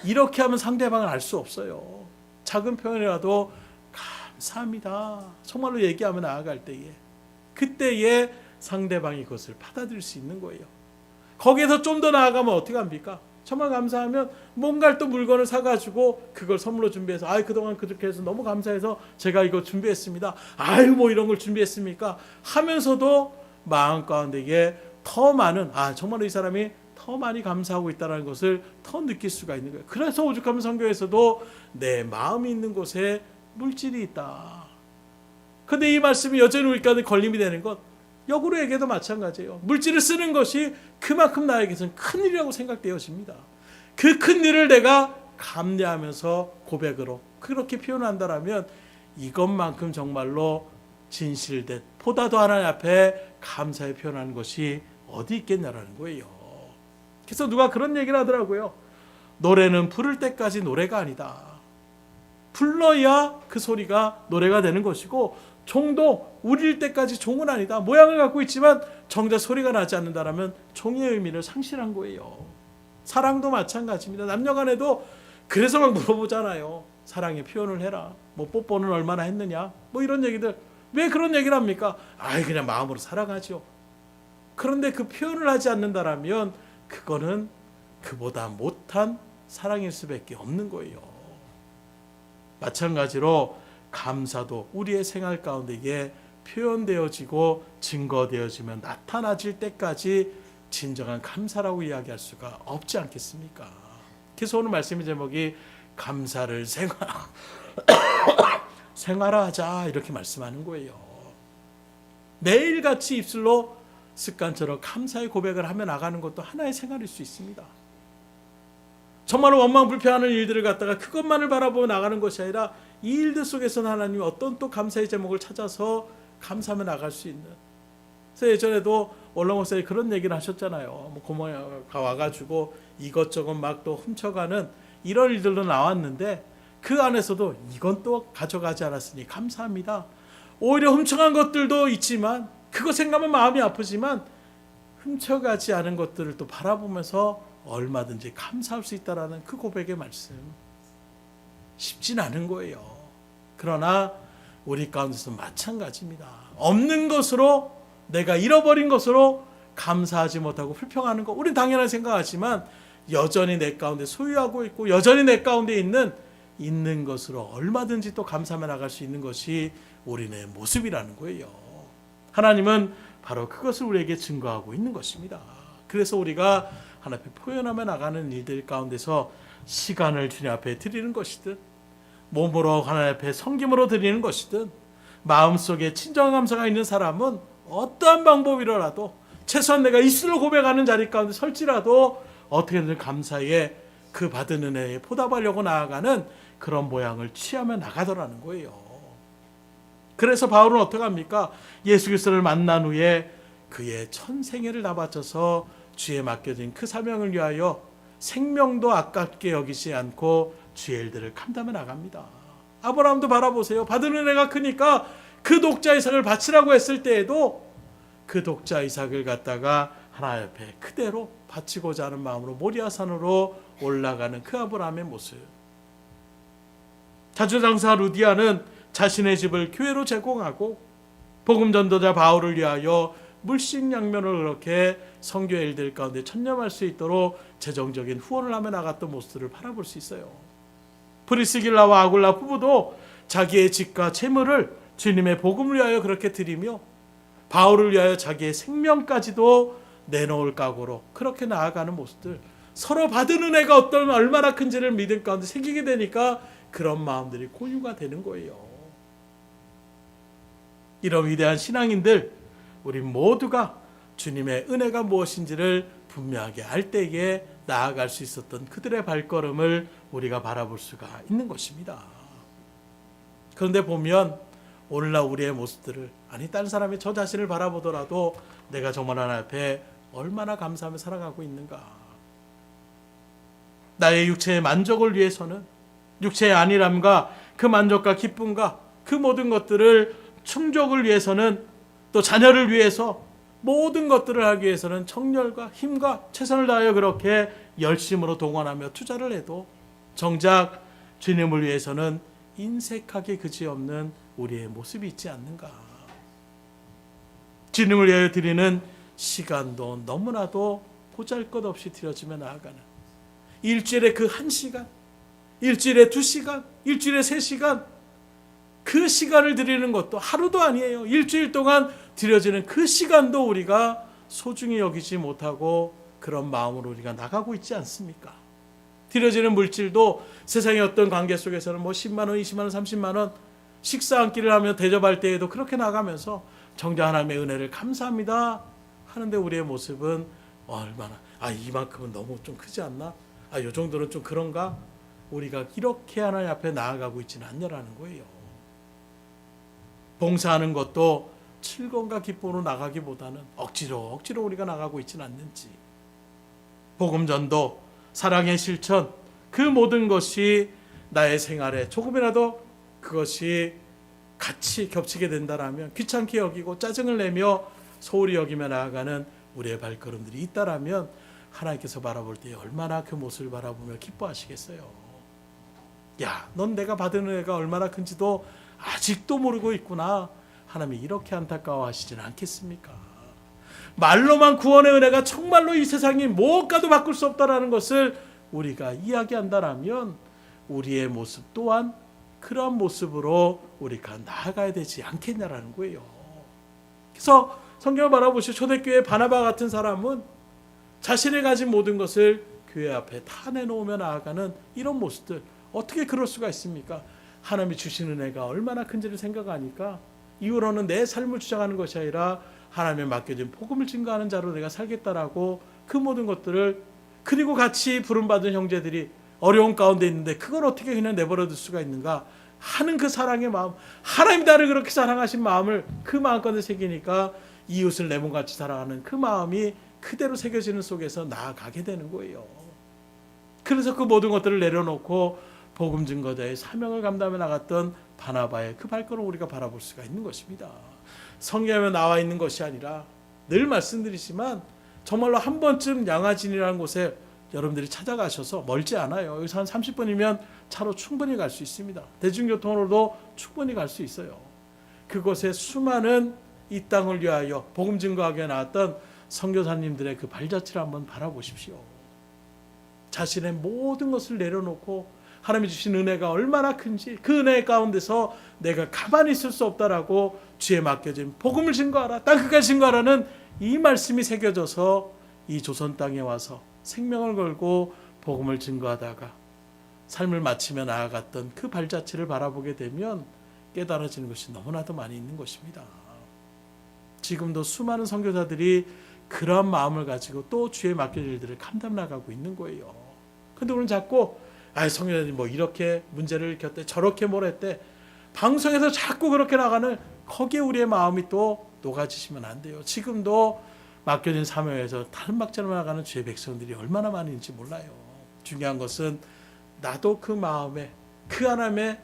이렇게 하면 상대방을 알 수 없어요. 작은 표현이라도 감사합니다. 정말로 얘기하며 나아갈 때에 그때에 상대방이 그것을 받아들일 수 있는 거예요. 거기에서 좀 더 나아가면 어떻게 합니까? 정말 감사하면 뭔가를 또 물건을 사가지고 그걸 선물로 준비해서 그동안 그렇게 해서 너무 감사해서 제가 이거 준비했습니다. 뭐 이런 걸 준비했습니까? 하면서도 마음 가운데에 더 많은 정말 이 사람이 더 많이 감사하고 있다는 것을 더 느낄 수가 있는 거예요. 그래서 오죽하면 성경에서도 내 마음이 있는 곳에 물질이 있다. 그런데 이 말씀이 여전히 우리까지 걸림이 되는 것 역으로에게도 마찬가지예요. 물질을 쓰는 것이 그만큼 나에게서는 큰 일이라고 생각되어집니다. 그 큰 일을 내가 감내하면서 고백으로 그렇게 표현한다라면 이것만큼 정말로 진실된 보다 더 하나님 앞에 감사의 표현하는 것이 어디 있겠냐라는 거예요. 그래서 누가 그런 얘기를 하더라고요. 노래는 부를 때까지 노래가 아니다. 불러야 그 소리가 노래가 되는 것이고 종도 울릴 때까지 종은 아니다. 모양을 갖고 있지만 정작 소리가 나지 않는다라면 종의 의미를 상실한 거예요. 사랑도 마찬가지입니다. 남녀간에도 그래서 막 물어보잖아요. 사랑의 표현을 해라. 뽀뽀는 얼마나 했느냐. 이런 얘기들. 왜 그런 얘기를 합니까? 그냥 마음으로 사랑하죠. 그런데 그 표현을 하지 않는다라면 그거는 그보다 못한 사랑일 수밖에 없는 거예요. 마찬가지로 감사도 우리의 생활 가운데에 표현되어지고 증거되어지면 나타나질 때까지 진정한 감사라고 이야기할 수가 없지 않겠습니까? 그래서 오늘 말씀의 제목이 감사를 생활하자 이렇게 말씀하는 거예요. 매일같이 입술로 습관처럼 감사의 고백을 하며 나가는 것도 하나의 생활일 수 있습니다. 정말로 원망불평하는 일들을 갖다가 그것만을 바라보고 나가는 것이 아니라 이 일들 속에서는 하나님이 어떤 또 감사의 제목을 찾아서 감사하며 나갈 수 있는. 그래서 예전에도 원로 목사님 그런 얘기를 하셨잖아요. 뭐 고모가 와가지고 이것저것 막 또 훔쳐가는 이런 일들도 나왔는데 그 안에서도 이건 또 가져가지 않았으니 감사합니다. 오히려 훔쳐간 것들도 있지만 그거 생각하면 마음이 아프지만 훔쳐가지 않은 것들을 또 바라보면서 얼마든지 감사할 수 있다라는 그 고백의 말씀. 쉽진 않은 거예요. 그러나 우리 가운데서 마찬가지입니다. 없는 것으로 내가 잃어버린 것으로 감사하지 못하고 불평하는 것 우린 당연하게 생각하지만 여전히 내 가운데 소유하고 있고 여전히 내 가운데 있는 것으로 얼마든지 또 감사하며 나갈 수 있는 것이 우리의 모습이라는 거예요. 하나님은 바로 그것을 우리에게 증거하고 있는 것입니다. 그래서 우리가 하나님 앞에 표현하며 나가는 일들 가운데서 시간을 주님 앞에 드리는 것이든 몸으로 하나님 앞에 섬김으로 드리는 것이든 마음속에 친정 감사가 있는 사람은 어떠한 방법이라도 최소한 내가 입술로 고백하는 자리 가운데 설지라도 어떻게든 감사에 그 받은 은혜에 보답하려고 나아가는 그런 모양을 취하며 나가더라는 거예요. 그래서 바울은 어떻게 합니까? 예수 그리스도를 만난 후에 그의 천생애를 다 바쳐서 주에 맡겨진 그 사명을 위하여 생명도 아깝게 여기지 않고 주의 일들을 감당해 나갑니다. 아브라함도 바라보세요. 받은 은혜가 크니까 그 독자 이삭을 바치라고 했을 때에도 그 독자 이삭을 갖다가 하나님 앞에 그대로 바치고자 하는 마음으로 모리아산으로 올라가는 그 아브라함의 모습. 자주장사 루디아는 자신의 집을 교회로 제공하고 복음 전도자 바울을 위하여 물식양면을 그렇게 선교의 일들 가운데 전념할 수 있도록 재정적인 후원을 하며 나갔던 모습들을 바라볼 수 있어요. 프리스길라와 아굴라 부부도 자기의 집과 재물을 주님의 복음을 위하여 그렇게 드리며 바울을 위하여 자기의 생명까지도 내놓을 각오로 그렇게 나아가는 모습들, 서로 받은 은혜가 얼마나 큰지를 믿음 가운데 새기게 되니까 그런 마음들이 공유가 되는 거예요. 이런 위대한 신앙인들 우리 모두가 주님의 은혜가 무엇인지를 분명하게 알 때에 나아갈 수 있었던 그들의 발걸음을 우리가 바라볼 수가 있는 것입니다. 그런데 보면 오늘날 우리의 모습들을 다른 사람이 저 자신을 바라보더라도 내가 정말 하나님 앞에 얼마나 감사하며 살아가고 있는가. 나의 육체의 만족을 위해서는 육체의 안일함과 그 만족과 기쁨과 그 모든 것들을 충족을 위해서는 또 자녀를 위해서 모든 것들을 하기 위해서는 정열과 힘과 최선을 다하여 그렇게 열심으로 동원하며 투자를 해도 정작 주님을 위해서는 인색하게 그지없는 우리의 모습이 있지 않는가. 주님을 위하여 드리는 시간도 너무나도 보잘것없이 드려지며 나아가는 일주일에 그 1시간, 일주일에 2시간, 일주일에 3시간 그 시간을 드리는 것도 하루도 아니에요. 일주일 동안 드려지는 그 시간도 우리가 소중히 여기지 못하고 그런 마음으로 우리가 나가고 있지 않습니까? 드려지는 물질도 세상의 어떤 관계 속에서는 10만 원, 20만 원, 30만 원 식사 한 끼를 하며 대접할 때에도 그렇게 나가면서 정작 하나님의 은혜를 감사합니다 하는데 우리의 모습은 얼마나 이만큼은 너무 좀 크지 않나? 이 정도는 좀 그런가? 우리가 이렇게 하나님 앞에 나아가고 있지는 않냐라는 거예요. 봉사하는 것도 즐거움과 기쁨으로 나가기보다는 억지로 우리가 나가고 있지는 않는지. 복음전도, 사랑의 실천, 그 모든 것이 나의 생활에 조금이라도 그것이 같이 겹치게 된다라면 귀찮게 여기고 짜증을 내며 소홀히 여기며 나아가는 우리의 발걸음들이 있다라면 하나님께서 바라볼 때 얼마나 그 모습을 바라보며 기뻐하시겠어요. 넌 내가 받은 은혜가 얼마나 큰지도 아직도 모르고 있구나. 하나님이 이렇게 안타까워하시지는 않겠습니까? 말로만 구원의 은혜가 정말로 이 세상이 무엇과도 바꿀 수 없다라는 것을 우리가 이야기한다라면 우리의 모습 또한 그러한 모습으로 우리가 나아가야 되지 않겠냐라는 거예요. 그래서 성경을 바라보시오. 초대교회 바나바 같은 사람은 자신이 가진 모든 것을 교회 앞에 다 내놓으며 나아가는 이런 모습들, 어떻게 그럴 수가 있습니까? 하나님이 주신 은혜가 얼마나 큰지를 생각하니까 이후로는 내 삶을 주장하는 것이 아니라 하나님의 맡겨진 복음을 증거하는 자로 내가 살겠다라고 그 모든 것들을, 그리고 같이 부름받은 형제들이 어려운 가운데 있는데 그걸 어떻게 그냥 내버려 둘 수가 있는가 하는 그 사랑의 마음, 하나님 나를 그렇게 사랑하신 마음을 그 마음가운데 새기니까 이웃을 내 몸같이 사랑하는 그 마음이 그대로 새겨지는 속에서 나아가게 되는 거예요. 그래서 그 모든 것들을 내려놓고 복음 증거자의 사명을 감당해 나갔던 바나바의 그 발걸음을 우리가 바라볼 수가 있는 것입니다. 성경에 나와 있는 것이 아니라 늘 말씀드리지만 정말로 한 번쯤 양화진이라는 곳에 여러분들이 찾아가셔서, 멀지 않아요. 여기서 한 30분이면 차로 충분히 갈 수 있습니다. 대중교통으로도 충분히 갈 수 있어요. 그곳에 수많은 이 땅을 위하여 복음 증거하게 나왔던 선교사님들의 그 발자취를 한번 바라보십시오. 자신의 모든 것을 내려놓고 하나님이 주신 은혜가 얼마나 큰지, 그 은혜 가운데서 내가 가만히 있을 수 없다라고 주에 맡겨진 복음을 증거하라, 땅 끝까지 증거하라는 이 말씀이 새겨져서 이 조선 땅에 와서 생명을 걸고 복음을 증거하다가 삶을 마치며 나아갔던 그 발자취를 바라보게 되면 깨달아지는 것이 너무나도 많이 있는 것입니다. 지금도 수많은 선교사들이 그러한 마음을 가지고 또 주에 맡겨질 일들을 감당 나가고 있는 거예요. 근데 우리는 자꾸 선교사들이 뭐 이렇게 문제를 일으켰대, 저렇게 뭘 했대, 방송에서 자꾸 그렇게 나가는 거기에 우리의 마음이 또 녹아지시면 안 돼요. 지금도 맡겨진 사명에서 다른 막자로 나가는 주의 백성들이 얼마나 많은지 몰라요. 중요한 것은 나도 그 마음에, 그 하나님의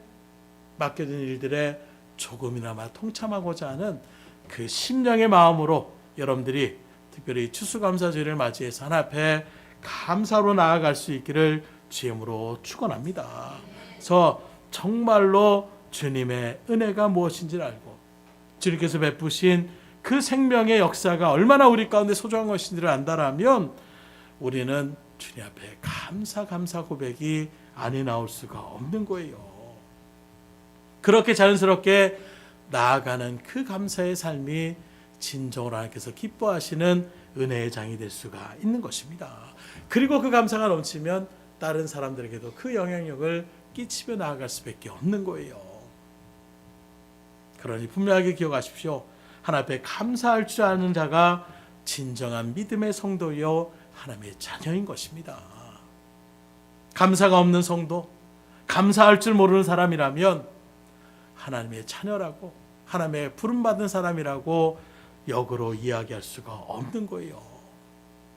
맡겨진 일들에 조금이나마 통참하고자 하는 그 심령의 마음으로 여러분들이 특별히 추수감사주일을 맞이해서 하나님 앞에 감사로 나아갈 수 있기를 주임으로 축원합니다. 그래서 정말로 주님의 은혜가 무엇인지를 알고 주님께서 베푸신 그 생명의 역사가 얼마나 우리 가운데 소중한 것인지를 안다라면 우리는 주님 앞에 감사 고백이 안에 나올 수가 없는 거예요. 그렇게 자연스럽게 나아가는 그 감사의 삶이 진정으로 하나님께서 기뻐하시는 은혜의 장이 될 수가 있는 것입니다. 그리고 그 감사가 넘치면 다른 사람들에게도 그 영향력을 끼치며 나아갈 수밖에 없는 거예요. 그러니 분명하게 기억하십시오. 하나님 앞에 감사할 줄 아는 자가 진정한 믿음의 성도요 하나님의 자녀인 것입니다. 감사가 없는 성도, 감사할 줄 모르는 사람이라면 하나님의 자녀라고, 하나님의 부름받은 사람이라고 역으로 이야기할 수가 없는 거예요.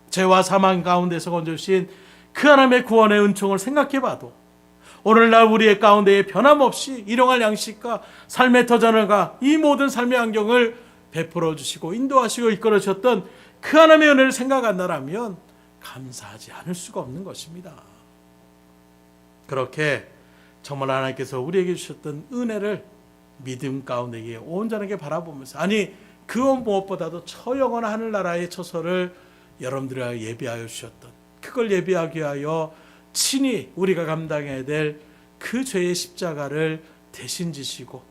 죄와 사망 가운데서 건져주신 그 하나님의 구원의 은총을 생각해봐도 오늘날 우리의 가운데에 변함없이 일용할 양식과 삶의 터전을가 이 모든 삶의 환경을 베풀어 주시고 인도하시고 이끌어 주셨던 그 하나님의 은혜를 생각한다라면 감사하지 않을 수가 없는 것입니다. 그렇게 정말 하나님께서 우리에게 주셨던 은혜를 믿음 가운데 온전하게 바라보면서, 아니 그 무엇보다도 처영원한 하늘나라의 처소를 여러분들이 예비하여 주셨던, 그걸 예비하기 위하여 친히 우리가 감당해야 될 그 죄의 십자가를 대신 지시고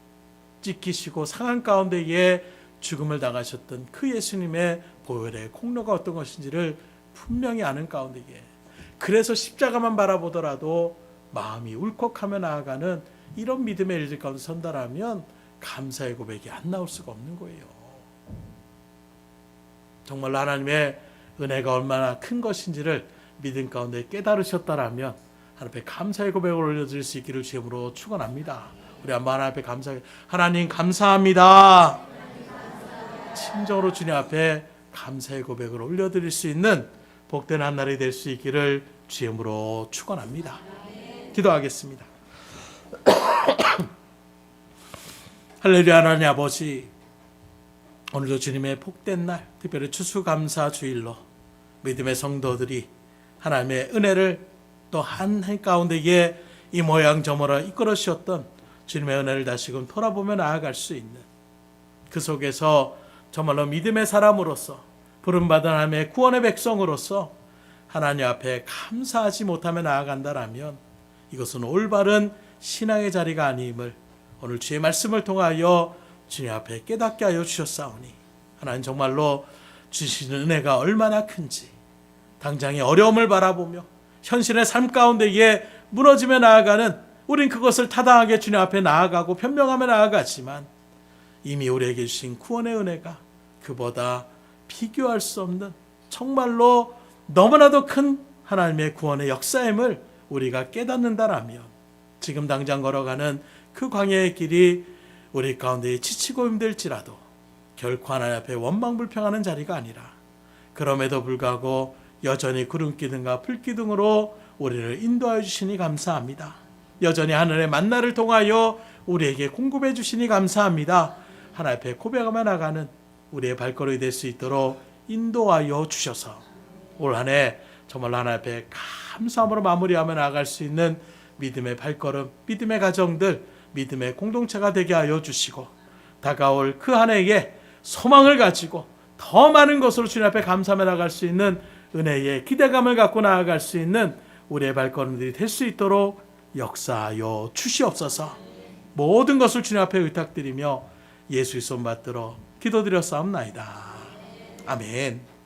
찢기시고 상한 가운데에 죽음을 당하셨던 그 예수님의 보혈의 공로가 어떤 것인지를 분명히 아는 가운데에, 그래서 십자가만 바라보더라도 마음이 울컥하며 나아가는 이런 믿음의 일들 가운데 선다라면 감사의 고백이 안 나올 수가 없는 거예요. 정말 하나님의 은혜가 얼마나 큰 것인지를 믿음 가운데 깨달으셨다라면 하나님 앞에 감사의 고백을 올려드릴 수 있기를 주님으로 축원합니다. 우리 한번 하나님 앞에 감사해, 하나님 감사합니다. 심정으로 주님 앞에 감사의 고백을 올려드릴 수 있는 복된 한 날이 될 수 있기를 주님으로 축원합니다. 기도하겠습니다. 할렐루야. 하나님 아버지, 오늘도 주님의 복된 날, 특별히 추수감사 주일로 믿음의 성도들이 하나님의 은혜를 또 한 가운데에 이 모양 저모라 이끌어 주셨던 주님의 은혜를 다시금 돌아보며 나아갈 수 있는, 그 속에서 정말로 믿음의 사람으로서 부름받은 하나님의 구원의 백성으로서 하나님 앞에 감사하지 못하며 나아간다라면 이것은 올바른 신앙의 자리가 아님을 오늘 주의 말씀을 통하여 주님 앞에 깨닫게 하여 주셨사오니, 하나님 정말로 주시는 은혜가 얼마나 큰지 당장의 어려움을 바라보며 현실의 삶 가운데에 무너지며 나아가는 우린 그것을 타당하게 주님 앞에 나아가고 변명하며 나아가지만 이미 우리에게 주신 구원의 은혜가 그보다 비교할 수 없는 정말로 너무나도 큰 하나님의 구원의 역사임을 우리가 깨닫는다라면 지금 당장 걸어가는 그 광야의 길이 우리 가운데 지치고 힘들지라도 결코 하나님 앞에 원망불평하는 자리가 아니라 그럼에도 불구하고 여전히 구름기둥과 불기둥으로 우리를 인도하여 주시니 감사합니다. 여전히 하늘의 만나를 통하여 우리에게 공급해 주시니 감사합니다. 하나님 앞에 고백하며 나가는 우리의 발걸음이 될 수 있도록 인도하여 주셔서 올 한 해 정말 하나님 앞에 감사함으로 마무리하며 나아갈 수 있는 믿음의 발걸음, 믿음의 가정들, 믿음의 공동체가 되게 하여 주시고 다가올 그 한 해에 소망을 가지고 더 많은 것으로 주님 앞에 감사하며 나아갈 수 있는 은혜의 기대감을 갖고 나아갈 수 있는 우리의 발걸음들이 될 수 있도록 역사하여 주시옵소서. 모든 것을 주님 앞에 의탁드리며 예수의 손 받들어 기도드렸사옵나이다. 아멘.